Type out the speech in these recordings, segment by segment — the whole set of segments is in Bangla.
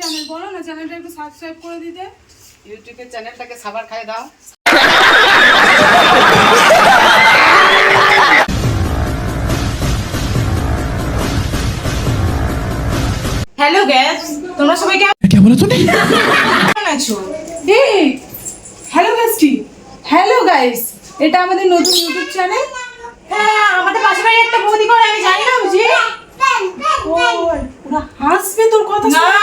চ্যানেল বলো না, চ্যানেলটা একটু সাবস্ক্রাইব করে দিতে। ইউটিউবের চ্যানেলটাকে সাবার খাই দাও। হ্যালো গাইস, তোমরা সবাই কেমন আছো? এই হ্যালো গাইসটি, হ্যালো গাইস, এটা আমাদের নতুন ইউটিউব চ্যানেল। হ্যাঁ, আমাদের পাশে বাড়ি একটা বৌদি করে, আমি জানি না বুঝি। ওরা হাসবে তোর কথা শুনে।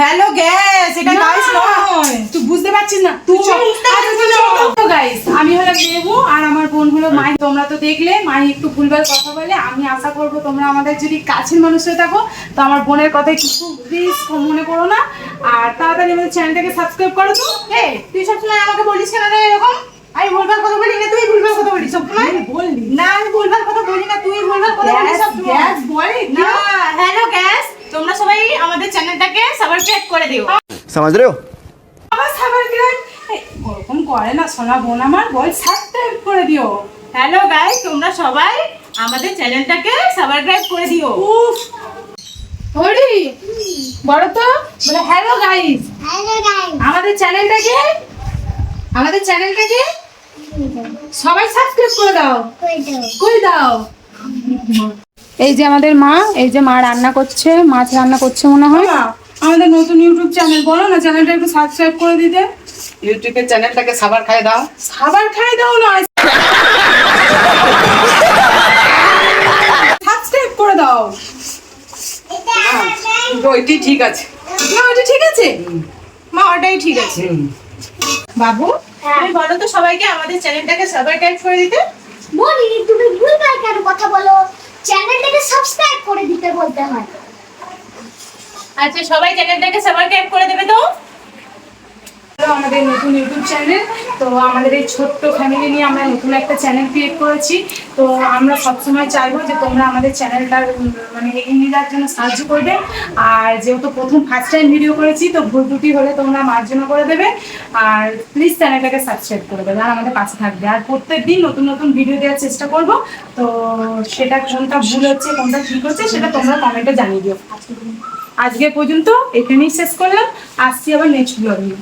হ্যালো গাইস, এটা গাইস নয়। তুই বুঝতে পারছিস না? তুই গাইস, আমি হলাম মেহু আর আমার বোন হলো মাই। তোমরা তো দেখলে মাই একটু ভুলভাল কথা বলে। আমি আশা করবো তোমরা আমাদের যদি কাছের মানুষ হয়ে থাকো তো আমার বোনের কথায় কিছু প্লিজ মনে করো না, আর তাড়াতাড়ি আমাদের চ্যানেলটাকে সাবস্ক্রাইব করো। তো এই তুই সবসময় আমাকে বলিস কেন রে এরকম? আমি ভুলভাল কথা বলি না, তুই ভুলভাল কথা বলিস সবসময়। বললি না, আমি ভুলভাল কথা বলি না, তুই ভুলভাল কথা বলিস সবসময়। গ্যাস বলে না, হ্যালো গাইস, তোমরা সবাই আমাদের চ্যানেলটাকে সাবস্ক্রাইব করে দিও। समझ रहे हो? আবার সাবস্ক্রাইব ওরকম করে না সোনা বোন আমার, বল সাবস্ক্রাইব করে দিও। হ্যালো গাইস, তোমরা সবাই আমাদের চ্যানেলটাকে সাবস্ক্রাইব করে দিও। উফ ওরে বড় তো বলে হ্যালো গাইস, আমাদের চ্যানেলটাকে সবাই সাবস্ক্রাইব করে দাও, করে দাও। এই যে আমাদের মা, এই যে মা রান্না করছে, মাছ রান্না করছে মনে হয়। আমাদের নতুন ইউটিউব চ্যানেল বলো না, চ্যানেলটা একটু সাবস্ক্রাইব করে দিতে। ইউটিউবের চ্যানেলটাকে সাবার খাই দাও। খাবার খাই দাও না, সাবস্ক্রাইব করে দাও। ওইটি ঠিক আছে। না ওটা ঠিক আছে মা, ওটাই ঠিক আছে। বাবু, তুমি বলো তো সবাইকে আমাদের চ্যানেলটাকে সাবস্ক্রাইব করে দিতে। বলি, তুমি ভুলভাল কেন কথা বলো? চ্যানেলটাকে সাবস্ক্রাইব করে দিতে বলতে হয়। আচ্ছা, সবাই চ্যানেলটাকে সাবস্ক্রাইব করে দেবে তো। আমাদের নতুন ইউটিউব চ্যানেল, তো আমাদের এই ছোট্ট ফ্যামিলি নিয়ে আমরা নতুন একটা চ্যানেল ক্রিয়েট করেছি। তো আমরা সবসময় চাইবো যে তোমরা আমাদের চ্যানেলটার মানে এগিয়ে নিয়ে যাওয়ার জন্য সাহায্য করবে। আর যেহেতু ফার্স্ট টাইম ভিডিও করেছি, তো ভুল ত্রুটি হলে তোমরা মার্জনা করে দেবে। আর প্লিজ চ্যানেলটাকে সাবস্ক্রাইব করে দেবে আর আমাদের পাশে থাকবে। আর প্রত্যেকদিন নতুন নতুন ভিডিও দেওয়ার চেষ্টা করব। তো সেটা কোনটা ভুল হচ্ছে কোনটা ঠিক হচ্ছে সেটা তোমরা কমেন্টে জানিয়ে দিও। আজকে পর্যন্ত এখানেই শেষ করলাম, আসছি আবার নেক্সট ব্লগে।